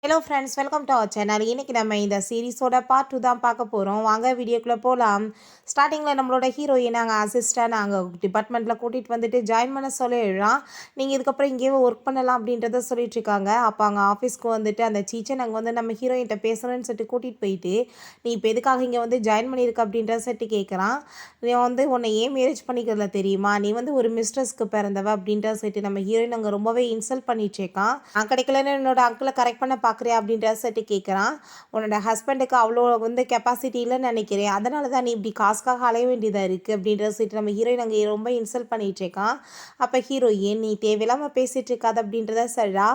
Hello friends, welcome to our channel. இன்றைக்கி நம்ம இந்த சீரிஸோட பார்ட் 2 தான் பார்க்க போகிறோம். வாங்க வீடியோக்குள்ளே போகலாம். ஸ்டார்டிங்கில் நம்மளோட ஹீரோயின் நாங்கள் அசிஸ்டன்ட் நாங்கள் டிபார்ட்மெண்ட்டில் கூட்டிகிட்டு வந்துட்டு ஜாயின் பண்ண சொல்லிடுறான். நீங்கள் இதுக்கப்புறம் இங்கேயே ஒர்க் பண்ணலாம் அப்படின்றத சொல்லிட்டு இருக்காங்க. அப்போ அங்கே ஆஃபீஸ்க்கு வந்துட்டு அந்த டீச்சர் நாங்கள் வந்து நம்ம ஹீரோயின்கிட்ட பேசுகிறேன்னு சொல்லிட்டு கூட்டிகிட்டு போயிட்டு, நீ இப்போ எதுக்காக இங்கே வந்து ஜாயின் பண்ணியிருக்க அப்படின்ற சொல்லிட்டு கேட்குறான். நீ வந்து உன்னை ஏன் மேரேஜ் பண்ணிக்கிறதுல தெரியுமா, நீ வந்து ஒரு மிஸ்ட்ரஸ்க்கு பிறந்தவ அப்படின்ற சொல்லிட்டு நம்ம ஹீரோயின் அங்கே ரொம்பவே இன்சல்ட் பண்ணிட்டு இருக்கான். நான் கிடைக்கலன்னு என்னோட அங்கிளை கரெக்ட் பண்ண பார்க்குறியா அப்படின்ற சொல்லிட்டு கேட்குறான். உன்னோட ஹஸ்பண்டுக்கு அவ்வளோ வந்து கெப்பாசிட்டி இல்லைன்னு நினைக்கிறேன், அதனால தான் நீ இப்படி காசுக்காக அலைய வேண்டியதாக இருக்குது அப்படின்ற சொல்லிட்டு நம்ம ஹீரோயின் அங்கே ரொம்ப இன்சல்ட் பண்ணிட்டு இருக்கான். அப்போ ஹீரோயின், நீ தேவையில்லாமல் பேசிகிட்டு இருக்காது அப்படின்றத சொல்கிறா.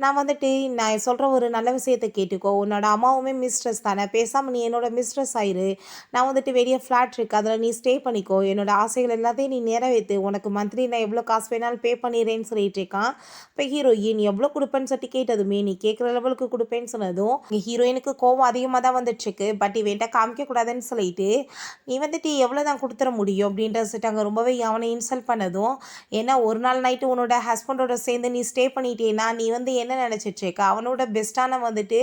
நான் சொல்கிற ஒரு நல்ல விஷயத்தை கேட்டுக்கோ, உன்னோட அம்மாவுமே மிஸ்ட்ரஸ் தானே, பேசாமல் நீ என்னோட மிஸ்ட்ரஸ் ஆயிரு. நான் வந்துட்டு வெளியே ஃப்ளாட் இருக்குது, அதில் நீ ஸ்டே பண்ணிக்கோ, என்னோட ஆசைகள் எல்லாத்தையும் நீ நிறைவேற்று, உனக்கு மந்த்லி நான் எவ்வளோ காசு வேணாலும் பே பண்ணிடுறேன்னு சொல்லிட்டு இருக்கான். இப்போ ஹீரோயின் எவ்வளோ கொடுப்பேன்னு சொல்லிட்டு கேட்டதுமே, நீ கேட்குற லெவலுக்கு கொடுப்பேன்னு சொன்னதும் ஹீரோயினுக்கு கோவம் அதிகமாக தான் வந்துட்டுருக்கு. பட் இவன்ட்ட காமிக்கக்கூடாதுன்னு சொல்லிட்டு, நீ வந்துட்டு எவ்வளோ தான் கொடுத்துட முடியும் அப்படின்ற சொல்லிட்டு அங்கே ரொம்பவே அவனை இன்சல்ட் பண்ணதும், ஏன்னா ஒரு நாள் நைட்டு உன்னோட ஹஸ்பண்டோட சேர்ந்து நீ ஸ்டே பண்ணிட்டேன்னா நீ வந்து என்ன நினச்சிட்ருக்க, அவனோட பெஸ்ட்டான வந்துட்டு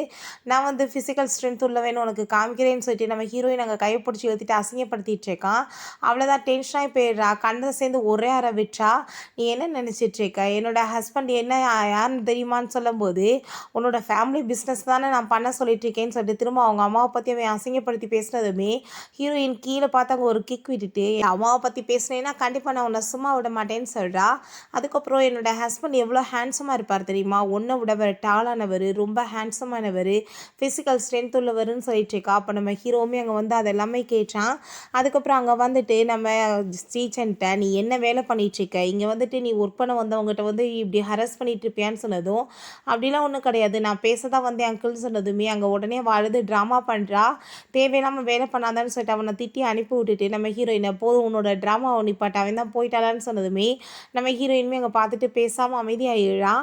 நான் வந்து ஃபிசிக்கல் ஸ்ட்ரென்த் உள்ளவேன்னு உனக்கு காமிக்கிறேன்னு சொல்லிட்டு நம்ம ஹீரோயின் அங்கே கையை பிடிச்சி எழுத்திட்டு அசிங்கப்படுத்திட்டு இருக்கான். அவ்வளோதான் டென்ஷனாகி போயிடுறா. கண்ணை சேர்ந்து ஒரே அறை விட்டா. நீ என்ன நினச்சிட்ருக்க, என்னோட ஹஸ்பண்ட் என்ன யாருன்னு தெரியுமான்னு சொல்லும்போது, உன்னோட ஃபேமிலி பிஸ்னஸ் தானே நான் பண்ண சொல்லிட்டு இருக்கேன்னு சொல்லிட்டு திரும்ப அவங்க அம்மாவை பற்றி அவன் அசிங்கப்படுத்தி பேசுனதுமே ஹீரோயின் கீழே பார்த்து அங்கே ஒரு கிக் விட்டுட்டு, அம்மாவை பற்றி பேசினேன்னா கண்டிப்பாக நான் உன்னை சும்மா விட மாட்டேன்னு சொல்கிறா. அதுக்கப்புறம் என்னோட ஹஸ்பண்ட் எவ்வளோ ஹேண்ட்ஸமாக இருப்பார் தெரியுமா, ஒன்றை விட டாலானவர், ரொம்ப ஹேண்ட்ஸமானவர், ஃபிசிக்கல் ஸ்ட்ரென்த் உள்ளவர்னு சொல்லிட்டு இருக்கா. அப்போ நம்ம ஹீரோவுமே அங்கே வந்து அதெல்லாமே கேட்டான். அதுக்கப்புறம் அங்கே வந்துட்டு நம்ம ஸ்ரீசன்ட்ட, நீ என்ன வேலை பண்ணிகிட்ருக்க, இங்கே வந்துட்டு நீ ஒர்க் பண்ண வந்தவங்ககிட்ட வந்து இப்படி ஹரஸ் பண்ணிட்டு இருப்பியான்னு சொன்னதும், அப்படிலாம் ஒன்றும் கிடையாது, நான் பேச தான் வந்தேன் அங்கிள்னு சொன்னதுமே அங்கே உடனே அழுது ட்ராமா பண்ணுறா. தேவையில்லாமல் வேலை பண்ணாதான்னு சொல்லிட்டு அவனை திட்டி அனுப்பி விட்டுட்டு நம்ம ஹீரோயினை, போதும் உன்னோட ட்ராமாவை நிப்பாட்ட, அவன் தான் போயிட்டாளான்னு சொன்னதுமே நம்ம ஹீரோயினுமே அங்கே பார்த்துட்டு பேசாமல் அமைதியாகிடுறா.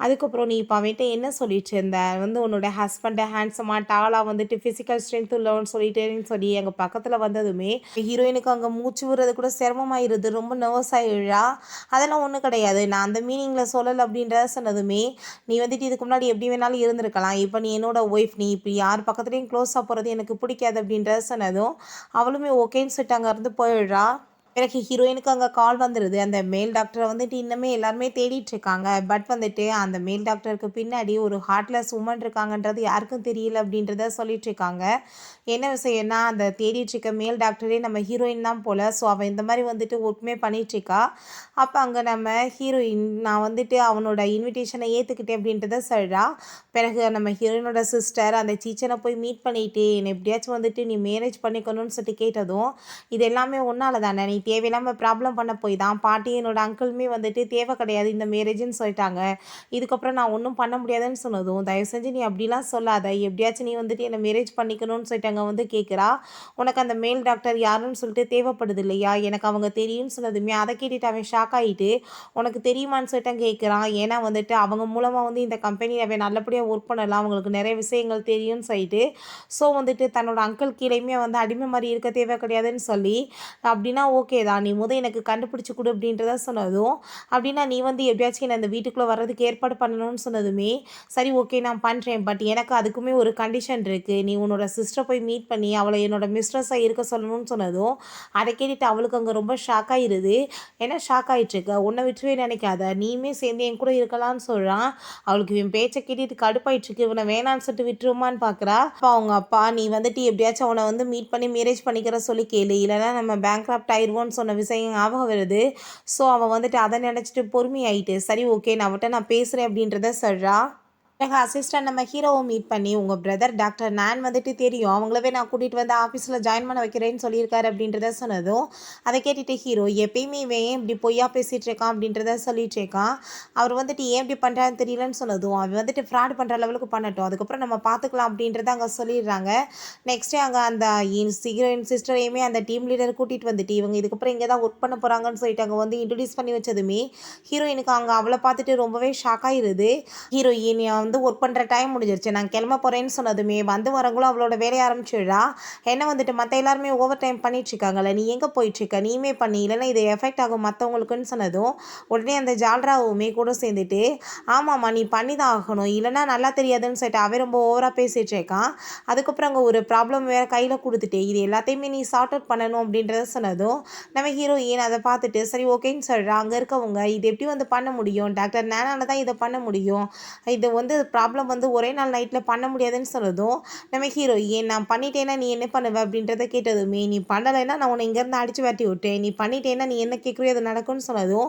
அதுக்கப்புறம், நீ இப்போ அவன்கிட்ட என்ன சொல்லிட்டு இருந்த, வந்து உன்னோட ஹஸ்பண்டை ஹேண்ட்ஸமாக டாலாக வந்துட்டு ஃபிசிக்கல் ஸ்ட்ரென்த் உள்ளவன்னு சொல்லிட்டேன்னு சொல்லி எங்கள் பக்கத்தில் வந்ததுமே ஹீரோயினுக்கு அங்கே மூச்சு விடுறது கூட சிரமமாயிருது, ரொம்ப நர்வஸ் ஆகிடுறா. அதெல்லாம் ஒன்றும் கிடையாது, நான் அந்த மீனிங்கில் சொல்லலை அப்படின்றத சொன்னதுமே, நீ வந்துட்டு இதுக்கு முன்னாடி எப்படி வேணாலும் இருந்திருக்கலாம், இப்போ நீ என்னோட ஒய்ஃப், நீ இப்போ யார் பக்கத்துலேயும் க்ளோஸாக போகிறது எனக்கு பிடிக்காது அப்படின்றத சொன்னதும் அவளுமே ஓகேன்னு சொல்லிட்டு அங்கேருந்து போயிடுறா. பிறகு ஹீரோயினுக்கு அங்கே கால் வந்துடுது. அந்த மேல் டாக்டரை வந்துட்டு இன்னுமே எல்லாருமே தேடிட்டு இருக்காங்க. பட் வந்துட்டு அந்த மேல் டாக்டருக்கு பின்னாடி ஒரு ஹார்ட்லெஸ் உமன் இருக்காங்கன்றது யாருக்கும் தெரியல அப்படின்றத சொல்லிட்டு இருக்காங்க. என்ன விஷயம்னா, அந்த தேடிட்டு இருக்க மேல் டாக்டரே நம்ம ஹீரோயின் தான் போல். ஸோ அவள் இந்த மாதிரி வந்துட்டு ஒர்க்குமே பண்ணிகிட்ருக்கா. அப்போ அங்கே நம்ம ஹீரோயின், நான் வந்துட்டு அவனோட இன்விடேஷனை ஏற்றுக்கிட்டேன் அப்படின்றத சொல்கிறா. பிறகு நம்ம ஹீரோயினோட சிஸ்டர் அந்த டீச்சரை போய் மீட் பண்ணிட்டு, என்னை எப்படியாச்சும் வந்துட்டு நீ மேரேஜ் பண்ணிக்கணும்னு சொல்லிட்டு கேட்டதும், இது எல்லாமே ஒன்றால் தானே, நீ தேவையில்லாமல் ப்ராப்ளம் பண்ண போய் தான், பாட்டி என்னோட அங்கிளுமே வந்துட்டு தேவை கிடையாது இந்த மேரேஜ்னு சொல்லிட்டாங்க, இதுக்கப்புறம் நான் ஒன்றும் பண்ண முடியாதுன்னு சொன்னதும், தயவு செஞ்சு நீ அப்படிலாம் சொல்லாத, எப்படியாச்சும் நீ வந்துட்டு என்னை மேரேஜ் பண்ணிக்கணும்னு சொல்லிட்டு அங்கே வந்து கேட்குறா. உனக்கு அந்த மேல் டாக்டர் யாருன்னு சொல்லிட்டு தேவைப்படுது இல்லையா, எனக்கு அவங்க தெரியும்னு சொன்னதுமே அதை கேட்டுட்டு அவன் ஷாக் ஆகிட்டு, உனக்கு தெரியுமான்னு சொல்லிட்டு கேட்குறான். ஏன்னா வந்துட்டு அவங்க மூலமாக வந்து இந்த கம்பெனியில் அவன் நல்லபடியாக ஒர்க் பண்ணலாம், அவங்களுக்கு நிறைய விஷயங்கள் தெரியும்னு சொல்லிட்டு, ஸோ வந்துட்டு தன்னோட அங்கிள் கீழேயுமே வந்து அடிமை மாதிரி இருக்க தேவை கிடையாதுன்னு சொல்லி, அப்படின்னா ஓகே தான், நீ எனக்கு கண்டுபிடிச்சி கொடு அப்படின்றத சொன்னதும், அப்படின்னா நீ வந்து எப்படியாச்சும் என்னை அந்த வீட்டுக்குள்ளே வர்றதுக்கு ஏற்பாடு பண்ணணும்னு சொன்னதுமே, சரி ஓகே நான் பண்ணுறேன், பட் எனக்கு அதுக்குமே ஒரு கண்டிஷன் இருக்குது, நீ உன்னோட சிஸ்டரை போய் மீட் பண்ணி அவளை என்னோட மிஸ்ட்ரஸாக இருக்க சொல்லணும்னு சொன்னதும், அதை கேட்டுட்டு அவளுக்கு அங்கே ரொம்ப ஷாக் ஆகிடுது. ஏன்னா ஷாக் ஆகிட்டுருக்க, உன்னை விட்டுவே நினைக்காத, நீயுமே சேர்ந்து என் கூட இருக்கலாம்னு சொல்கிறான். அவளுக்கு இவன் பேச்சை கேட்டுட்டு கடுப்பாயிட்டுருக்கு, இவனை வேணான்னு சொல்லிட்டு விட்டுருமான்னு பார்க்குறா. அப்போ அவங்க அப்பா, நீ வந்துட்டு எப்படியாச்சும் அவனை வந்து மீட் பண்ணி மேரேஜ் பண்ணிக்கிற சொல்லி கேளு, இல்லைனா நம்ம பேங்க்ராப்ட் ஆயிடுவோன்னு சொன்ன விஷயம் ஞாபகம் வருது. ஸோ அவன் வந்துட்டு அதை நினச்சிட்டு பொறுமையாயிட்டு, சரி ஓகே நான் அவட்ட நான் பேசுகிறேன் அப்படின்றத சொல்கிறா. எங்கள் அசிஸ்டன்ட் நம்ம ஹீரோவை மீட் பண்ணி, உங்கள் பிரதர் டாக்டர் நான் வந்துட்டு தெரியும், அவங்களவே நான் கூட்டிகிட்டு வந்து ஆஃபீஸில் ஜாயின் பண்ண வைக்கிறேன்னு சொல்லியிருக்காரு அப்படின்றத சொன்னதும், அதை கேட்டுட்டு ஹீரோ, எப்பயுமே இவன் ஏன் இப்படி பொய்யா பேசிகிட்டு இருக்கான் அப்படின்றத சொல்லிட்டு இருக்கான், அவர் வந்துட்டு ஏன் இப்படி பண்ணுறான்னு தெரியலன்னு சொன்னதும், அவன் வந்துட்டு ஃப்ராட் பண்ணுற லெவலுக்கு பண்ணட்டும், அதுக்கப்புறம் நம்ம பார்த்துக்கலாம் அப்படின்றத அங்கே சொல்லிடுறாங்க. நெக்ஸ்ட்டே அங்கே அந்த ஹீரோயின் சிஸ்டரையுமே அந்த டீம் லீடர் கூட்டிகிட்டு வந்துட்டு, இவங்க இதுக்கப்புறம் இங்கே தான் ஒர்க் பண்ண போகிறாங்கன்னு சொல்லிட்டு அங்கே வந்து இன்ட்ரடியூஸ் பண்ணி வச்சதுமே ஹீரோயினுக்கு அங்கே அவளை பார்த்துட்டு ரொம்பவே ஷாக் ஆகிடுது. ஹீரோயின் வந்து ஒர்க் பண்ணுற டைம் முடிஞ்சிருச்சு, நான் கிளம்ப போகிறேன்னு சொன்னதுமே வந்து வரவங்களும் அவளோட வேலையை ஆரம்பிச்சிடுறா. என்ன வந்துட்டு மற்ற எல்லாருமே ஓவர் டைம் பண்ணிட்டுருக்காங்கல்ல, நீ எங்கே போயிட்டுருக்க, நீயுமே பண்ணி, இல்லைன்னா இது எஃபெக்ட் ஆகும் மற்றவங்களுக்குன்னு சொன்னதும் உடனே அந்த ஜால்ராவுமே கூட சேர்ந்துட்டு, ஆமாம்மா நீ பண்ணி தான் ஆகணும், இல்லைன்னா நல்லா தெரியாதுன்னு சொல்லிட்டு அவன் ரொம்ப ஓவராக பேசிகிட்டு இருக்கான். அதுக்கப்புறம் அங்கே ஒரு ப்ராப்ளம் வேறு கையில் கொடுத்துட்டு இது எல்லாத்தையுமே நீ சார்ட் அவுட் பண்ணணும் அப்படின்றத சொன்னதும் நம்ம ஹீரோயின் அதை பார்த்துட்டு சரி ஓகேன்னு சொல்கிறா. அங்கே இருக்கவங்க இது எப்படி வந்து பண்ண முடியும், டாக்டர் நேனால தான் இதை பண்ண முடியும், இது வந்து ப்ராப்ளம் வந்து ஒரே நாள் நைட்டில் பண்ண முடியாதுன்னு சொன்னதும் நம்ம ஹீரோயின் நான் பண்ணிட்டேன்னா நீ என்ன பண்ணுவ அப்படின்றத கேட்டதுமே நீ பண்ணலைன்னா நான் உன்னை இங்கேருந்து அடித்து வாட்டி விட்டேன், நீ பண்ணிட்டேன்னா நீ என்ன கேட்குறியோ அது நடக்கும்னு சொன்னதும்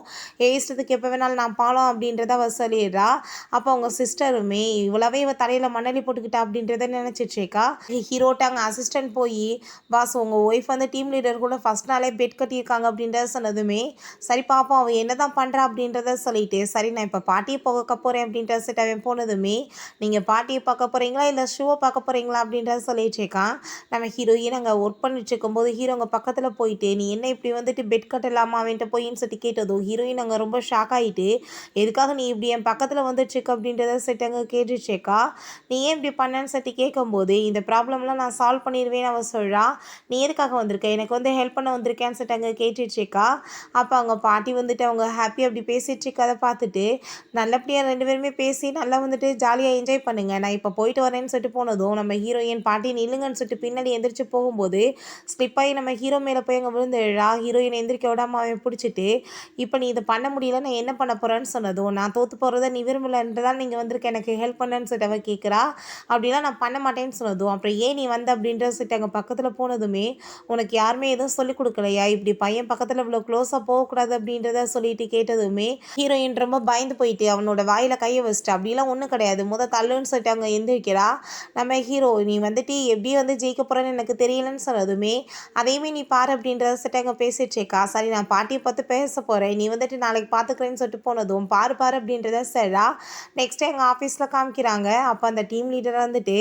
இஷ்டத்துக்கு எப்போ வேணாலும் நான் பாலம் அப்படின்றத அவ சொல்லிடுறா. அப்போ அவங்க சிஸ்டருமே இவ்வளவே இவ தலையில் மண்ணலி போட்டுக்கிட்டா அப்படின்றத நினச்சிட்ருக்கா. ஹீரோட்டாங்க அசிஸ்டன்ட் போய் பாஸ் உங்கள் ஒய்ஃப் வந்து டீம் லீடர் கூட ஃபஸ்ட் நாளே பெட் கட்டியிருக்காங்க அப்படின்றத சொன்னதுமே சரி பாப்போம் அவன் என்ன தான் பண்ணுறா அப்படின்றத சொல்லிட்டு சரி நான் இப்போ பாட்டியை பார்க்க போகிறேன் அப்படின்ற செட் அவன் போனதுமே நீங்கள் பாட்டியை பார்க்க போகிறீங்களா இல்லை ஷூவை பார்க்க போகிறீங்களா அப்படின்றத சொல்லிட்டு இருக்கான். நம்ம ஹீரோயின் அங்கே ஒர்க் பண்ணிட்டு இருக்கும்போது ஹீரோ அங்கே பக்கத்தில் போயிட்டு நீ என்ன இப்படி வந்துட்டு பெட் கட்டலாமா அவன்ட்டு போயின்னு சொல்லி கேட்டதும் ஹீரோயின் அங்கே ரொம்ப ஷாக் ஆகிட்டு எதுக்காக நீ இப்படி என் பக்கத்தில் வந்துட்டுருக்கு அப்படின்றத செட் அங்கே கேட்டுட்ருக்கா. நீ ஏன் இப்படி பண்ணேன்னு சொல்லி கேட்கும்போது இந்த ப்ராப்ளம்லாம் நான் சால்வ் பண்ணிடுவேன்னு அவள் சொல்கிறா. நீ எதுக்காக வந்திருக்க, எனக்கு வந்து ஹெல்ப் பண்ண வந்திருக்கேன்னு சொல்லிட்டு அங்கே கேட்டுட்ருக்கா. அப்போ அவங்க பாட்டி வந்துட்டு அவங்க ஹாப்பியாக அப்படி பேசிகிட்ருக்கதை பார்த்துட்டு நல்லபடியாக ரெண்டு பேருமே பேசி நல்லா வந்துட்டு ஜாலியாக என்ஜாய் பண்ணுங்கள், நான் இப்போ போயிட்டு வரேன்னு சொல்லிட்டு போனதும் நம்ம ஹீரோயின் பாட்டி நில்லுங்கன்னு சொல்லிட்டு பின்னாடி எந்திரிச்சு போகும்போது ஸ்லிப்பாகி நம்ம ஹீரோ மேலே போய் அங்கே விழுந்துடுறா. ஹீரோயின் எந்திரிக்க விடாம அவன் பிடிச்சிட்டு இப்போ நீ இதை பண்ண முடியல நான் என்ன பண்ண போகிறேன்னு சொன்னதும் நான் தோற்று போகிறத நீ விரும்பலன்றதான் நீங்கள் வந்திருக்க எனக்கு ஹெல்ப் பண்ணேன்னு சொல்லிட்டு அவள் கேட்குறா. அப்படிலாம் நான் பண்ண மாட்டேன்னு சொன்னதும் அப்புறம் ஏன் நீ வந்த அப்படின்ற சொல்லிட்டு அங்கே பக்கத்தில் போனதுமே உனக்கு யாருமே எதுவும் சொல்லிக் கொடுக்கலையா, இப்படி பையன் பக்கத்தில் இவ்வளோ க்ளோஸாக போகக்கூடாது அப்படின்றத சொல்லிட்டு கேட்டதுமே ஹீரோயின் ரொம்ப பயந்து போயிட்டு அவனோட வாயில் கையை வச்சுட்டு அப்படிலாம் ஒன்றும் கிடையாது தள்ளுன்னு சொல்லிட்டு அங்கே எந்திரிக்கிறா. நம்ம ஹீரோ நீ வந்துட்டு எப்படி வந்து ஜெயிக்க போகிறேன்னு எனக்கு தெரியலன்னு சொன்னதுமே அதையுமே நீ பாரு அப்படின்றத சொல்லிட்டு அங்கே பேசிட்டு இருக்கா. சரி நான் பாட்டியை பார்த்து பேச போகிறேன், நீ வந்துட்டு நாளைக்கு பார்த்துக்கிறேன்னு சொல்லிட்டு போனதும் பாரு பாரு அப்படின்றத சரிடா. நெக்ஸ்ட்டு எங்கள் ஆஃபீஸில் காமிக்கிறாங்க. அப்போ அந்த டீம் லீடர் வந்துட்டு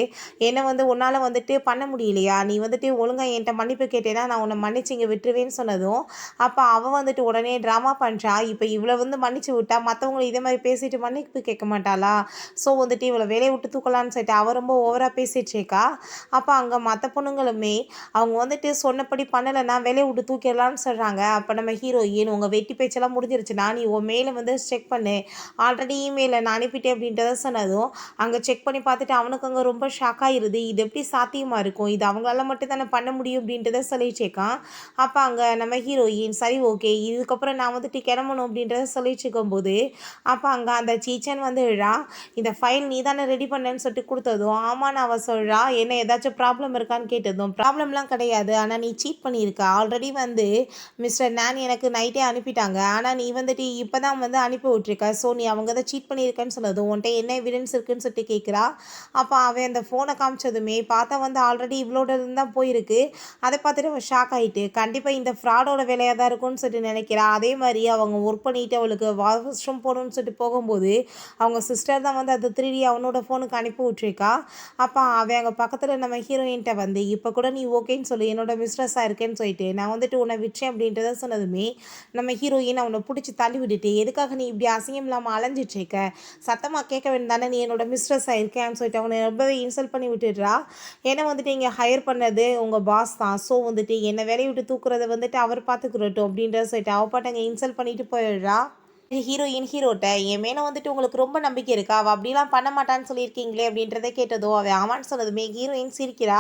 என்னை வந்து உன்னால் வந்துட்டு பண்ண முடியலையா, நீ வந்துட்டு ஒழுங்காக என்கிட்ட மன்னிப்பு கேட்டேன்னா நான் உன்னை மன்னிச்சு இங்கே விட்டுருவேன்னு சொன்னதும் அப்போ அவள் வந்துட்டு உடனே ட்ராமா பண்ணுறா. இப்போ இவ்வளோ வந்து மன்னிச்சு விட்டா மற்றவங்களை இதே மாதிரி பேசிட்டு மன்னிப்பு கேட்க மாட்டாளா, ஸோ வந்துட்டு இவ்வளோ வேலையை விட்டு தூக்கலான்னு சொல்லிட்டு அவள் ரொம்ப ஓவராக பேசிகிட்டு இருக்கா. அப்போ அங்கே மற்ற பொண்ணுங்களுமே அவங்க வந்துட்டு சொன்னபடி பண்ணலைன்னா வேலையை விட்டு தூக்கிடலான்னு சொல்கிறாங்க. அப்போ நம்ம ஹீரோயின் உங்கள் வெட்டி பேச்செல்லாம் முடிஞ்சிருச்சுன்னா நீ உன் மேலே வந்து செக் பண்ணு, ஆல்ரெடி இமெயிலில் நான் அனுப்பிட்டேன் அப்படின்றத சொன்னதும் அங்கே செக் பண்ணி பார்த்துட்டு அவனுக்கு அங்கே ரொம்ப ஷாக் ஆகிருது. இது எப்படி சாத்தியமாக இருக்கும், இது அவங்களால மட்டும் தானே பண்ண முடியும் அப்படின்றத சொல்லிட்டுருக்கான். அப்போ அங்கே நம்ம ஹீரோயின் சரி ஓகே இதுக்கப்புறம் நான் வந்துட்டு கிளம்பணும் அப்படின்றத சொல்லிட்டு இருக்கும்போது அப்போ அங்கே அந்த சீச்சன் வந்து விழா இந்த ஃபைல் நீ தானே ரெடி பண்ணேன்னு சொல்லிட்டு கொடுத்ததும் ஆமான்னு அவள் சொல்கிறா. என்ன ஏதாச்சும் ப்ராப்ளம் இருக்கான்னு கேட்டதும் ப்ராப்ளம்லாம் கிடையாது, ஆனால் நீ சீட் பண்ணியிருக்க, ஆல்ரெடி வந்து மிஸ்டர் நான் எனக்கு நைட்டே அனுப்பிட்டாங்க, ஆனால் நீ வந்துட்டு இப்போ தான் வந்து அனுப்பி விட்ருக்க, ஸோ நீ அவங்க தான் சீட் பண்ணியிருக்கேன்னு சொன்னதும் உன்ட்ட என்ன எவிடன்ஸ் இருக்குன்னு சொல்லிட்டு கேட்குறா. அப்போ அவன் அந்த ஃபோனை காமிச்சதுமே பார்த்தா வந்து ஆல்ரெடி இவ்வளோட தான் போயிருக்கு. அதை பார்த்துட்டு அவன் ஷாக் ஆகிட்டு கண்டிப்பாக இந்த ஃப்ராடோட வேலையாக தான் இருக்கும்னு சொல்லிட்டு நினைக்கிறா. அதே மாதிரி அவங்க ஒர்க் பண்ணிவிட்டு அவளுக்கு வாஷ்ரூம் போகணும்னு சொல்லிட்டு போகும்போது அவங்க சிஸ்டர் தான் வந்து அதை 3D அவனோட ஃபோனுக்கு அனுப்பி விட்ருக்கா. அப்போ அவன் அங்கே பக்கத்தில் நம்ம ஹீரோயின்ட்ட வந்து இப்போ கூட நீ ஓகேன்னு சொல்லி என்னோட மிஸ்ட்ரஸாக இருக்கேன்னு சொல்லிட்டு நான் வந்துட்டு உன்னை விட்டேன் அப்படின்றத சொன்னதுமே நம்ம ஹீரோயின் அவனை பிடிச்சி தள்ளி விட்டுட்டு எதுக்காக நீ இப்படி அசிங்கம் இல்லாமல் அலைஞ்சிட்ருக்க, சத்தமாக கேட்க வேண்டியதானே நீ என்னோட மிஸ்ட்ரஸாக இருக்கேன்னு சொல்லிட்டு அவனை ரொம்பவே இன்சல்ட் பண்ணி விட்டுடுறா. ஏன்னா வந்துட்டு இங்கே ஹையர் பண்ணது உங்கள் பாஸ் தான், ஸோ வந்துட்டு என்னை வேலையை விட்டு தூக்குறதை வந்துட்டு அவர் பார்த்துக்கிறட்டும் அப்படின்றத சொல்லிட்டு அவள் பாட்டு அங்கே இன்சல்ட் பண்ணிட்டு போயிடுறா. ஹீரோட்ட என் மேலே வந்துட்டு உங்களுக்கு ரொம்ப நம்பிக்கை இருக்கா, அவள் அப்படிலாம் பண்ண மாட்டான்னு சொல்லியிருக்கீங்களே அப்படின்றத கேட்டதோ அவள் ஆமான்னு சொன்னதுமே ஹீரோயின் சிரிக்கிறா.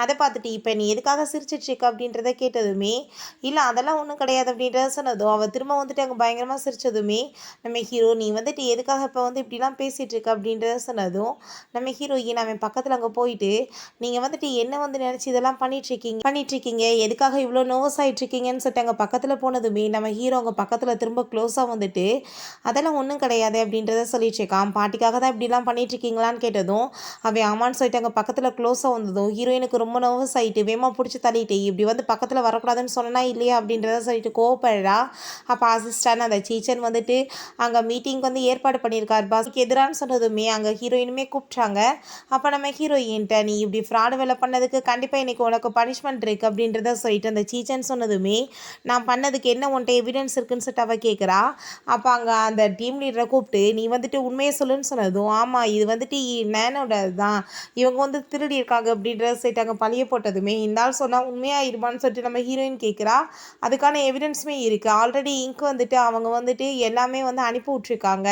அதை பார்த்துட்டு இப்போ நீ எதுக்காக சிரிச்சிட்ருக்க அப்படின்றத கேட்டதுமே இல்லை அதெல்லாம் ஒன்றும் கிடையாது அப்படின்றத சொன்னதோ அவள் திரும்ப வந்துட்டு அங்கே பயங்கரமாக சிரித்ததுமே நம்ம ஹீரோ நீ வந்துட்டு எதுக்காக இப்போ வந்து இப்படிலாம் பேசிகிட்டு இருக்க அப்படின்றத சொன்னதும் நம்ம ஹீரோயின் அவன் பக்கத்தில் அங்கே போயிட்டு நீங்கள் வந்துட்டு என்ன வந்து நினச்சி இதெல்லாம் பண்ணிகிட்ருக்கீங்க எதுக்காக இவ்வளோ நர்வஸ் ஆகிட்ருக்கீங்கன்னு சொல்லிட்டு அங்கே பக்கத்தில் போனதுமே நம்ம ஹீரோ அங்கே பக்கத்தில் திரும்ப க்ளோஸாக வந்துட்டு அதெல்லாம் ஒன்றும் கிடையாது அப்படின்றத சொல்லிட்டு இருக்கான். பாட்டிக்காக தான் இப்படிலாம் பண்ணிட்டு இருக்கீங்களான்னு கேட்டதும் அவன் ஆமான்னு சொல்லிட்டு அங்கே பக்கத்தில் க்ளோஸாக வந்ததும் ஹீரோயினுக்கு ரொம்ப நர்வஸ் ஆகிட்டு வேகமாக பிடிச்சி தள்ளிட்டு இப்படி வந்து பக்கத்தில் வரக்கூடாதுன்னு சொன்னா இல்லையா அப்படின்றத சொல்லிட்டு கோவப்படுறா. அப்போ அசிஸ்டான அந்த டீச்சர் வந்துட்டு அங்கே மீட்டிங் வந்து ஏற்பாடு பண்ணியிருக்கார் பாஸ்க்கு எதிரான்னு சொன்னதுமே அங்கே ஹீரோயினுமே கூப்பிட்றாங்க. அப்போ நம்ம ஹீரோயின்ட்ட நீ இப்படி ஃப்ராடு வேலை பண்ணதுக்கு கண்டிப்பாக இன்றைக்கி உனக்கு பனிஷ்மெண்ட் இருக்குது அப்படின்றத சொல்லிட்டு அந்த டீச்சர்னு சொன்னதுமே நான் பண்ணதுக்கு என்ன உன்ட்ட எவிடன்ஸ் இருக்குன்னு சொல்லிட்டு அவள் கேட்குறா. அப்போ அங்கே அந்த டீம் லீடரை கூப்பிட்டு நீ வந்துட்டு உண்மையை சொல்லுன்னு சொன்னதும் ஆமாம் இது வந்துட்டு நேனோட தான் இவங்க வந்து திருடி இருக்காங்க அப்படின்றத சொல்லிட்டு அங்கே பழிய போட்டதுமே இந்த ஆள் சொன்னால் உண்மையாக இருப்பான்னு சொல்லிட்டு நம்ம ஹீரோயின் கேட்குறா. அதுக்கான எவிடன்ஸுமே இருக்குது. ஆல்ரெடி இங்க் வந்துட்டு அவங்க வந்துட்டு எல்லாமே வந்து அனுப்பி விட்ருக்காங்க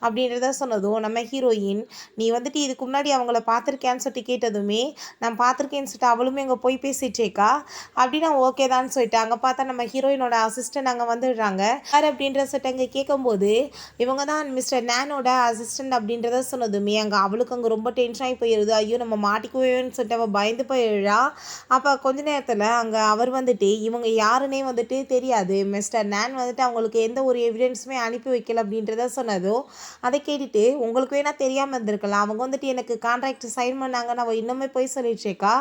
அப்படின்றத சொன்னதும் நம்ம ஹீரோயின் நீ வந்துட்டு இதுக்கு முன்னாடி அவங்கள பார்த்துருக்கேன்னு சொல்லிட்டு கேட்டதுமே நான் பார்த்துருக்கேன்னு சொல்லிட்டு அவளுமே அங்கே போய் பேசிகிட்ருக்கா. அப்படின்னா ஓகே தான் சொல்லிட்டு அங்கே பார்த்தா நம்ம ஹீரோயினோட அசிஸ்டன்ட் அங்கே வந்துடுறாங்க. யார் அப்படின்ற சொல்லிட்டு அங்கே கேட்கும்போது இவங்க தான் மிஸ்டர் நேனோட அசிஸ்டன்ட் அப்படின்றத சொன்னதுமே அவளுக்கு அங்கே ரொம்ப டென்ஷன் ஆகி போயிடுது. ஐயோ நம்ம மாட்டிக்குவேன்னு சொல்லிட்டு அவள் பயந்து போயிடுறா. அப்போ கொஞ்ச நேரத்தில் அங்கே அவர் வந்துட்டு இவங்க யாருன்னே வந்துட்டு தெரியாது, மிஸ்டர் நேன் வந்துட்டு அவங்களுக்கு எந்த ஒரு எவிடன்ஸுமே அனுப்பி வைக்கல அப்படின்றத சொன்னதும் அதை கேட்டுட்டு உங்களுக்கு வேணால் தெரியாமல் இருந்திருக்கலாம், அவங்க வந்துட்டு எனக்கு கான்ட்ராக்ட் சைன் பண்ணாங்கன்னு அவள் இன்னுமே போய் சொல்லிட்டுருக்கா.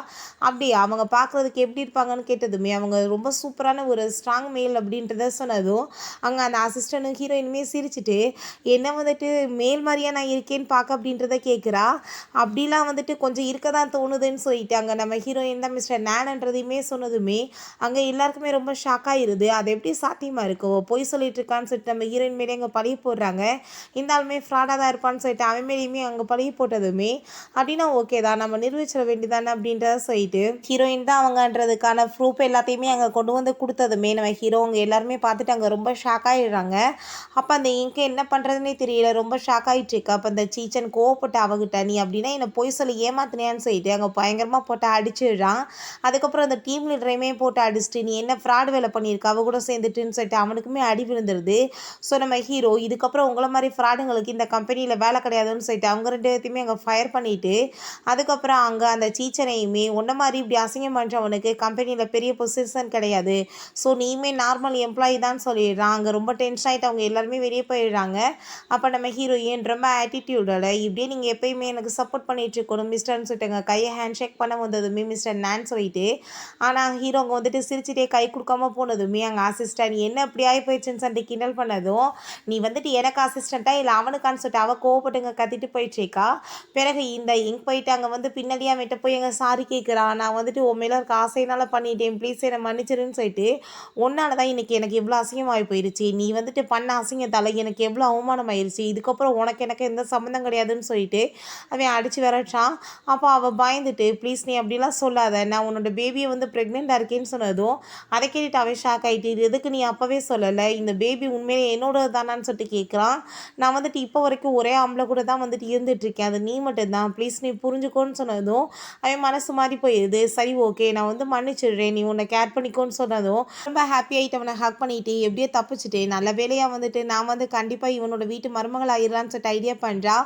அப்படி அவங்க பார்க்குறதுக்கு எப்படி இருப்பாங்கன்னு கேட்டதுமே அவங்க ரொம்ப சூப்பரான ஒரு ஸ்ட்ராங் மேல் அப்படின்றத சொன்னதும் அங்கே அந்த அசிஸ்டன்ட் ஹீரோயினுமே சிரிச்சுட்டு என்ன வந்துட்டு மேல் மாதிரியா நான் இருக்கேன்னு பார்க்க அப்படின்றத கேட்குறா. அப்படிலாம் வந்துட்டு கொஞ்சம் இருக்க தான் தோணுதுன்னு சொல்லிட்டு அங்கே நம்ம ஹீரோயின் தான் மிஸ்டர் நேன்ன்றதையுமே சொன்னதுமே அங்கே எல்லாருக்குமே ரொம்ப ஷாக் ஆகிருது. அது எப்படி சாத்தியமாக இருக்கோ பொய் சொல்லிட்டு இருக்கான்னு சொல்லிட்டு நம்ம ஹீரோயின் மேலே அங்கே பழிய போடுறாங்க. இந்த ஆளுமே ஃப்ராடாக தான் இருப்பான்னு சொல்லிட்டு அவன் மேலேயுமே அங்கே பழிய போட்டதுமே அப்படின்னா ஓகே தான் நம்ம நிரூபிச்சிட வேண்டியதானே அப்படின்றத சொல்லிட்டு ஹீரோயின் தான் அவங்கன்றதுக்கான ப்ரூஃப் எல்லாத்தையுமே அங்கே கொண்டு வந்து கொடுத்ததுமே நம்ம ஹீரோ அவங்க எல்லாருமே பார்த்துட்டு அங்கே ரொம்ப ஷாக் ஆகிடுறாங்க. அப்போ அந்த இங்கே என்ன பண்ணுறதுனே தெரியல, ரொம்ப ஷாக் ஆகிட்டு இருக்கு. அப்போ அந்த சீச்சன் கோவப்பட்டு அவகிட்ட நீ அப்படின்னா என்னை பொய் சொல்லி ஏமாத்தினியான்னு சொல்லிட்டு அங்கே பயங்கரமாக போட்டு அடிச்சிடுறான். அதுக்கப்புறம் அந்த டீம் லீடரையுமே போட்டு அடிச்சுட்டு நீ என்ன ஃப்ராட் வேலை பண்ணியிருக்க அவ கூட சேர்ந்துட்டுன்னு சொல்லிட்டு அவனுக்குமே அடி விழுந்துருது. ஸோ நம்ம ஹீரோ இதுக்கப்புறம் உங்களை மாதிரி ஃப்ராடுங்களுக்கு இந்த கம்பெனியில் வேலை கிடையாதுன்னு சொல்லிட்டு அவங்க ரெண்டு பேர்த்தையுமே அங்கே ஃபயர் பண்ணிவிட்டு அதுக்கப்புறம் அங்கே அந்த சீச்சனையுமே ஒன்றை மாதிரி இப்படி அசிங்கம் பண்ணுறவனுக்கு கம்பெனியில் பெரிய பொசிஷன் கிடையாது, ஸோ நீயுமே நார்மல் எம்ப்ளாயி தான் சொல்லிடுறான். அங்கே ரொம்ப டென்ஷன் ஆகிட்டு அவங்க எல்லாருமே வெளியே போயிடுறாங்க. அப்போ நம்ம ஹீரோயின் ரொம்ப ஆட்டிடியூடோட இப்படியே நீங்கள் எப்பயுமே எனக்கு சப்போர்ட் பண்ணிட்டு இருக்கணும் மிஸ்டர்னு சொல்லிட்டு கையை ஹேண்ட் ஷேக் பண்ண வந்ததுமே மிஸ்டர் நான் சொல்லிட்டு ஆனால் ஹீரோ அங்கே வந்துட்டு சிரிச்சுட்டே கை கொடுக்காம போனதுமே அங்கே அசிஸ்டன்ட் என்ன இப்படி ஆகி போயிடுச்சுன்னு சொல்லிட்டு கிண்டல் பண்ணதும் நீ வந்துட்டு எனக்கு அசிஸ்டண்ட்டாக இல்லை அவனுக்கான்னு சொல்லிட்டு அவள் கோவப்பட்டுங்க கத்திட்டு போயிட்டுருக்கா. பிறகு இந்த இங்கே போயிட்டு அங்கே வந்து பின்னாடியாக விட்டு போய் எங்கள் சாரி கேட்குறான், நான் வந்துட்டு உன் மேலே இருக்க ஆசையினால் பண்ணிட்டேன் ப்ளீஸ் என்னை மன்னிச்சிருன்னு சொல்லிட்டு ஒன்னால தான் இன்றைக்கி எனக்கு எவ்வளோ அசிங்கமாகி போயிடுச்சு, நீ வந்துட்டு பண்ண அசிங்கத்தால் எனக்கு எவ்வளோ அவமானம் ஆயிடுச்சு, இதுக்கப்புறம் எனக்கு எந்த சம்மந்தம் கிடையாதுன்னு சொல்லிட்டு அவன் அடித்து விரட்டான். அப்போ அவள் பயந்துட்டு ப்ளீஸ் நீ அப்படிலாம் சொல்லாத, நான் உன்னோட பேபியை வந்து ப்ரெக்னெண்ட்டாக இருக்கேன்னு சொன்னதும் அதை கேட்டுட்டு அவன் ஷாக் ஆகிட்டு இது எதுக்கு நீ அப்போவே சொல்லலை, இந்த பேபி உண்மையிலே என்னோட தானான்னு சொல்லிட்டு கேட்குறான். நான் வந்துட்டு இப்போ வரைக்கும் ஒரே ஆம்பளை கூட தான் வந்துட்டு இருந்துகிட்ருக்கேன், அது நீ மட்டும்தான், ப்ளீஸ் நீ புரிஞ்சுக்கோன்னு சொன்னதும் அவன் மனசு மாதிரி போயிடுது. சரி ஓகே நான் வந்து மன்னிச்சிடுறேன், நீ உன்னை கேர் பண்ணிக்கோன்னு சொன்னதும் ரொம்ப ஹாப்பி ஆகிட்டு அவனை ஹக் பண்ணிட்டு எப்படியே தப்பிச்சுட்டு நல்ல வேலையாக வந்துட்டு நான் வந்து கண்டிப்பாக இவனோட வீட்டு மருமகள் ஆயிடலான்னு சொல்லிட்டு ஐடியா பண்ணுறா.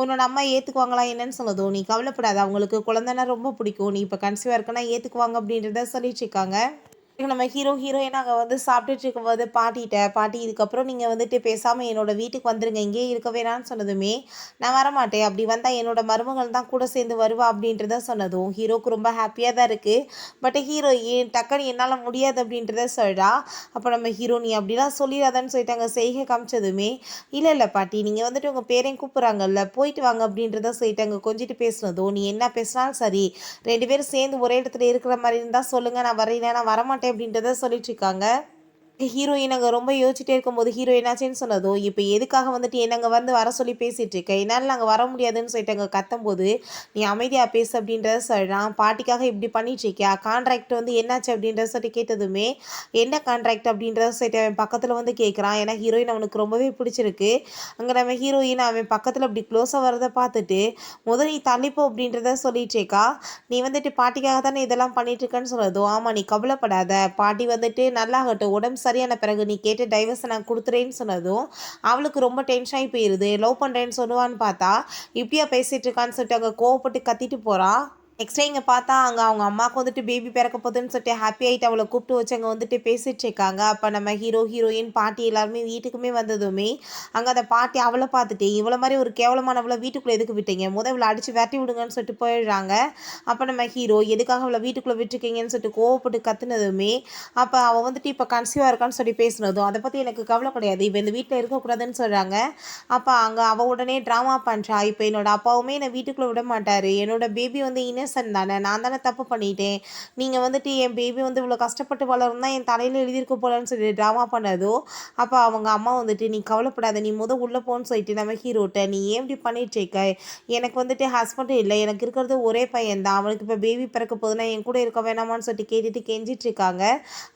உன்னோட அம்மா ஏற்றுக்குவாங்களா என்னன்னு சொன்னதும் நீ கவலைப்படாத, அவங்களுக்கு குழந்தைன்னா ரொம்ப பிடிக்கும், நீ இப்போ கன்சீவாக இருக்குன்னா ஏற்றுக்குவாங்க அப்படின்றத சொல்லிட்டு இருக்காங்க. நம்ம ஹீரோயின் அங்கே வந்து சாப்பிட்டுட்டு இருக்கும்போது பாட்டி இதுக்கப்புறம் நீங்கள் வந்துட்டு பேசாமல் என்னோட வீட்டுக்கு வந்துருங்க, இங்கேயே இருக்க வேணான்னு சொன்னதுமே நான் வரமாட்டேன், அப்படி வந்தால் என்னோட மருமகள் தான் கூட சேர்ந்து வருவா அப்படின்றத சொன்னதும் ஹீரோக்கு ரொம்ப ஹாப்பியாக தான் இருக்குது. பட் ஹீரோயின் டக்குன்னு என்னால் முடியாது அப்படின்றத சொல்கிறா. அப்போ நம்ம ஹீரோ நீ அப்படிலாம் சொல்லிடாதான்னு சொல்லிட்டு அங்கே செய்கை காமிச்சதுமே இல்லை பாட்டி நீங்கள் வந்துட்டு உங்கள் பேரையும் கூப்பிட்றாங்கல்ல போயிட்டு வாங்க அப்படின்றத சொல்லிட்டு அங்கே கொஞ்சிட்டு பேசுனதும் நீ என்ன பேசினாலும் சரி 2 பேரும் சேர்ந்து ஒரே இடத்துல இருக்கிற மாதிரி இருந்தால் சொல்லுங்கள், நான் வரேன், நான் வரமாட்டேன் அப்படின்றத சொல்லிட்டு இருக்காங்க. ஹீரோயின் அங்கே ரொம்ப யோசிச்சுட்டே இருக்கும்போது ஹீரோ என்னாச்சுன்னு சொன்னதோ இப்போ எதுக்காக வந்துட்டு என்னங்க வந்து வர சொல்லி பேசிகிட்டு இருக்கேன், என்னால் நாங்கள் வர முடியாதுன்னு சொல்லிட்டு அங்கே கத்தும்போது நீ அமைதியாக பேசு அப்படின்றத சொல்கிறான். பாட்டிக்காக இப்படி பண்ணிட்டுருக்கியா, கான்ட்ராக்ட் வந்து என்னாச்சு அப்படின்றத சொல்லி கேட்டதுமே என்ன கான்ட்ராக்ட் அப்படின்றத சொல்லிட்டு அவன் பக்கத்தில் வந்து கேட்குறான். ஏன்னா ஹீரோயின் அவனுக்கு ரொம்பவே பிடிச்சிருக்கு. அங்கே நம்ம ஹீரோயின் அவன் பக்கத்தில் அப்படி க்ளோஸாக வரதை பார்த்துட்டு முதல் நீ தள்ளிப்போ அப்படின்றத சொல்லிட்டு இருக்கா. நீ வந்துட்டு பாட்டிக்காக தானே இதெல்லாம் பண்ணிட்டுருக்கேன்னு சொன்னதோ ஆமாம் நீ கவலைப்படாத, பாட்டி வந்துட்டு நல்லாகட்டும், உடம்பு சரியான பிறகு நீ கேட்ட டைவர்ஸை நான் கொடுத்துறேன்னு சொன்னதும் அவளுக்கு ரொம்ப டென்ஷன் ஆகி போயிடுது. லவ் பண்ணுறேன்னு சொல்லுவான்னு பார்த்தா இப்படியா பேசிகிட்டு இருக்கான்னு சொல்லிட்டு அங்கே கோவப்பட்டு கத்திட்டு போகிறான். நெக்ஸ்ட் இங்கே பார்த்தா அங்கே அவங்க அம்மாவுக்கு வந்துட்டு பேபி பிறக்க போகுதுன்னு சொல்லிட்டு ஹாப்பி ஆகிட்டு அவளை கூப்பிட்டு வச்சு அங்கே வந்துட்டு பேசிகிட்டு இருக்காங்க. அப்போ நம்ம ஹீரோயின் பாட்டி எல்லாருமே வீட்டுக்குமே வந்ததுமே அங்கே அந்த பாட்டி அவளை பார்த்துட்டு இவ்வளோ மாதிரி ஒரு கேவலமானவளை வீட்டுக்குள்ளே எதுக்கு விட்டீங்க, இவளை அடித்து விரட்டி விடுங்கன்னு சொல்லிட்டு போயிடுறாங்க. அப்போ நம்ம ஹீரோ எதுக்காக அவளை வீட்டுக்குள்ளே விட்டுருக்கீங்கன்னு சொல்லிட்டு கோவப்பட்டு கத்துனதுமே அப்போ அவள் வந்துட்டு இப்போ கன்சீவாக இருக்கான்னு சொல்லி பேசுனதும் அதை பற்றி எனக்கு கவலை கிடையாது, இப்போ இந்த வீட்டில் இருக்கக்கூடாதுன்னு சொல்கிறாங்க. அப்போ அங்கே அவள் உடனே ட்ராமா பண்ணுறா, இப்போ என்னோட அப்பாவுமே என்னை வீட்டுக்குள்ளே விட மாட்டார், என்னோட பேபி வந்து இன்னசென்ட் தானே, நான் தானே தப்பு பண்ணிட்டேன். நீங்கள் வந்துட்டு என் பேபி வந்து இவ்வளோ கஷ்டப்பட்டு வளரும்னா என் தலையில் எழுதியிருக்க போலன்னு சொல்லி ட்ராமா பண்ணதோ, அப்போ அவங்க அம்மா வந்துட்டு நீ கவலைப்படாத, நீ உள்ளே போன்னு சொல்லிட்டு நம்ம ஹீரோட்ட நீ ஏன் இப்படி பண்ணிட்டு இருக்க, எனக்கு வந்துட்டு ஹஸ்பண்டும் இல்லை, எனக்கு இருக்கிறது ஒரே பையன் தான், அவனுக்கு இப்போ பேபி பிறக்க போகுதுன்னா என் கூட இருக்க வேணாமான்னு சொல்லிட்டு கேட்டுட்டு கெஞ்சிட்டு இருக்காங்க.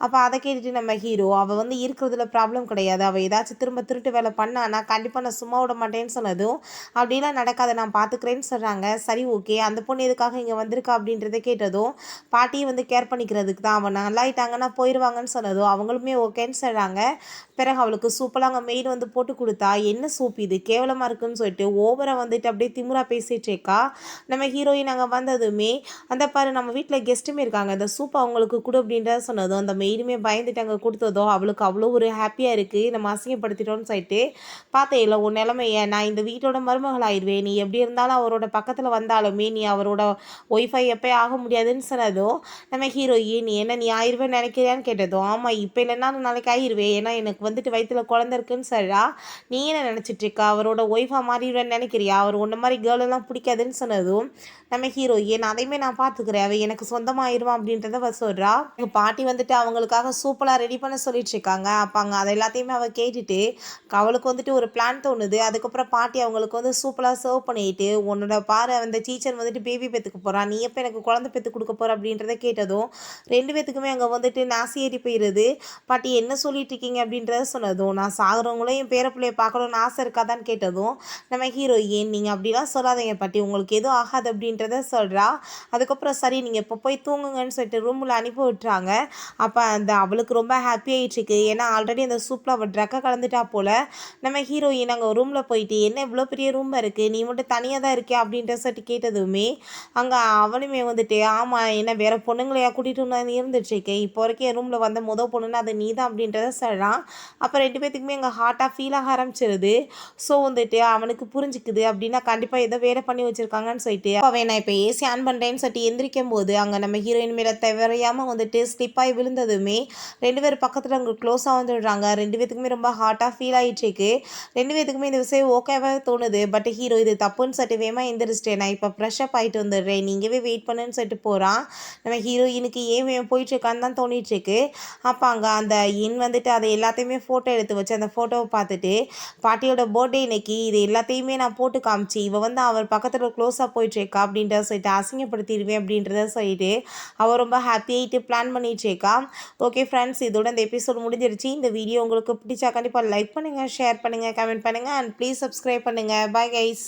அப்போ அதை கேட்டுட்டு நம்ம ஹீரோ அவள் வந்து இருக்கிறதுல ப்ராப்ளம் கிடையாது, அவள் ஏதாச்சும் திரும்ப திருட்டு வேலை பண்ணானா கண்டிப்பாக நான் சும்மா விட மாட்டேன்னு சொன்னதும் அப்படிலாம் நடக்காத நான் பார்த்துக்கிறேன்னு சொல்கிறாங்க. சரி ஓகே, அந்த பொண்ணு எதுக்காக இங்கே வந்திருக்கா அப்படின்றத கேட்டதும் பாட்டியை வந்து கேர் பண்ணிக்கிறதுக்கு தான், அவன் நல்லாயிட்டாங்கன்னா போயிடுவாங்கன்னு சொன்னதும் அவங்களுமே ஓகேன்னு சொல்கிறாங்க. பிறகு அவளுக்கு சூப்பராக அங்கே மெய்டு வந்து போட்டு கொடுத்தா, என்ன சூப் இது கேவலமாக இருக்குன்னு சொல்லிட்டு ஓவராக வந்துட்டு அப்படியே திமுறா பேசிகிட்டு இருக்கா. நம்ம ஹீரோயின் அங்கே வந்ததுமே அந்த பாரு நம்ம வீட்டில் கெஸ்ட்டுமே இருக்காங்க, இந்த சூப் அவங்களுக்கு கொடு அப்படின்றத சொன்னதும் அந்த மெய்டுமே பயந்துட்டு அங்கே கொடுத்ததோ அவளுக்கு அவ்வளோ ஒரு ஹாப்பியாக இருக்குது, நம்ம அசிங்கப்படுத்திட்டோன்னு சொல்லிட்டு பார்த்தே இல்லை உன் நிலைமைய, நான் இந்த வீட்டோட மருமகள் ஆயிடுவேன், நீ எப்படி இருந்தாலும் அவரோட பக்கத்தில் வந்தாலுமே நீ அவரோட ஒய்ஃபை எப்போ ஆக முடியாதுன்னு சொன்னதும் நம்ம ஹீரோயின் நீ என்ன நீ ஆயிடுவேன்னு நினைக்கிறியான்னு கேட்டதும் ஆமாம் இப்போ இல்லைனாலும் நாளைக்கு ஆயிடுவேன், ஏன்னா எனக்கு வந்துட்டு வயிற்றுல குழந்தை இருக்குன்னு சொல்கிறா, நீ என்ன நினச்சிட்டு இருக்கா அவரோட ஒய்ஃபாக மாறிடுவேன்னு நினைக்கிறியா, அவர் ஒன்றை மாதிரி கேர்ளெல்லாம் பிடிக்காதுன்னு சொன்னதும் நம்ம ஹீரோயின் அதையுமே நான் பார்த்துக்கிறேன், அவள் எனக்கு சொந்தமாயிருவான் அப்படின்றத அவள் சொல்கிறா. எங்கள் பாட்டி வந்துட்டு அவங்களுக்காக சூப்பராக ரெடி பண்ண சொல்லிட்டு இருக்காங்க. அப்போ அங்கே அதை எல்லாத்தையுமே அவள் கேட்டுட்டு அவளுக்கு வந்துட்டு ஒரு பிளான் தோணுது. அதுக்கப்புறம் பாட்டி அவங்களுக்கு வந்து சூப்பராக சர்வ் பண்ணிட்டு உன்னோட பாரு அந்த டீச்சர் வந்துட்டு பேபி பெற்றுக்க போகிறான், நீ எப்போ எனக்கு குழந்தை பெற்று கொடுக்க போகிற அப்படின்றத கேட்டதும் 2 பேத்துக்குமே அங்கே வந்துட்டு நாசி ஏறி போயிடுது. பாட்டி என்ன சொல்லிட்டு இருக்கீங்க அப்படின்றத சொன்னதும் நான் சாகுறவங்களும் என் பேர பிள்ளைய பார்க்கணுன்னு ஆசை இருக்காதான்னு கேட்டதும் நம்ம ஹீரோயின் நீங்கள் அப்படிலாம் சொல்லாதீங்க பாட்டி, உங்களுக்கு எதுவும் ஆகாது அப்படின்றத சொல்கிறா. அதுக்கப்புறம் சரி நீங்கள் இப்போ போய் தூங்குங்கன்னு சொல்லிட்டு ரூமில் அனுப்பி விட்டுறாங்க. அப்போ அந்த அவளுக்கு ரொம்ப ஹாப்பி ஆகிட்டுருக்கு, ஏன்னா ஆல்ரெடி அந்த சூப்பில் அவள் ட்ரக்கை கலந்துட்டா போல். நம்ம ஹீரோயின் அங்கே ரூமில் போயிட்டு என்ன இவ்வளோ பெரிய ரூம் இருக்குது, நீ மட்டும் தனியாக தான் இருக்கியா அப்படின்ற சொல்லிட்டு கேட்டதுமே அங்கே அவனுமே வந்துட்டு ஆமாம் என்ன வேறு பொண்ணுங்களையா கூட்டிகிட்டு வந்து இருந்துட்டுருக்கேன், இப்போ வரைக்கும் என் ரூமில் வந்த பொண்ணுன்னா அது நீ தான் அப்படின்றத சொல்கிறான். அப்போ 2 பேத்துக்குமே அங்கே ஹார்ட்டாக ஃபீல் ஆக ஆரம்பிச்சிருது. ஸோ வந்துட்டு அவனுக்கு புரிஞ்சுக்குது அப்படின்னா கண்டிப்பாக ஏதோ வேலை பண்ணி வச்சுருக்காங்கன்னு சொல்லிட்டு அவன் நான் இப்போ ஏசி ஆன் பண்ணுறேன்னு சொல்லிட்டு எந்திரிக்கும் போது அங்கே நம்ம ஹீரோயின் மேலே தவறையாமல் வந்துட்டு ஸ்லிப்பாகி விழுந்ததுமே 2 பேர் பக்கத்தில் அங்கே க்ளோஸாக வந்துடுறாங்க. 2 பேத்துக்குமே ரொம்ப ஹார்ட்டாக ஃபீல் ஆகிட்டுருக்கு. 2 பேத்துக்குமே இந்த விஷயம் ஓகேவாக தோணுது. பட் ஹீரோ இது தப்புன்னு சொல்லிட்டு வேகமாக எந்திரிச்சிட்டேன், நான் இப்போ ஃப்ரெஷ்ஷப் ஆகிட்டு வந்துடுறேன், நீங்கவே வெயிட் பண்ணுன்னு சொல்லிட்டு போகிறான். நம்ம ஹீரோயினுக்கு ஏன் போயிட்டுருக்கான்னு தான் தோணிட்டுருக்கு. அப்போ அங்கே அந்த வந்துட்டு அதை எல்லாத்தையுமே ஃபோட்டோ எடுத்து வச்சு அந்த ஃபோட்டோவை பார்த்துட்டு பாட்டியோட பர்த்டே இன்னைக்கு இது எல்லாத்தையுமே நான் போட்டு காமிச்சு இவள் வந்து அவர் பக்கத்தில் க்ளோஸாக போயிட்டுருக்கா அப்படின்றத சொல்லிட்டு அசிங்கப்படுத்திடுவேன் அப்படின்றத சொல்லிட்டு அவள் ரொம்ப ஹாப்பியாகிட்டு பிளான் பண்ணிட்டுருக்கா. ஓகே ஃப்ரெண்ட்ஸ், இதோட இந்த எபிசோட் முடிஞ்சிருச்சு. இந்த வீடியோ உங்களுக்கு பிடிச்சா கண்டிப்பாக லைக் பண்ணுங்கள், ஷேர் பண்ணுங்கள், கமெண்ட் பண்ணுங்கள் அண்ட் ப்ளீஸ் சப்ஸ்கிரைப் பண்ணுங்கள். Bye guys.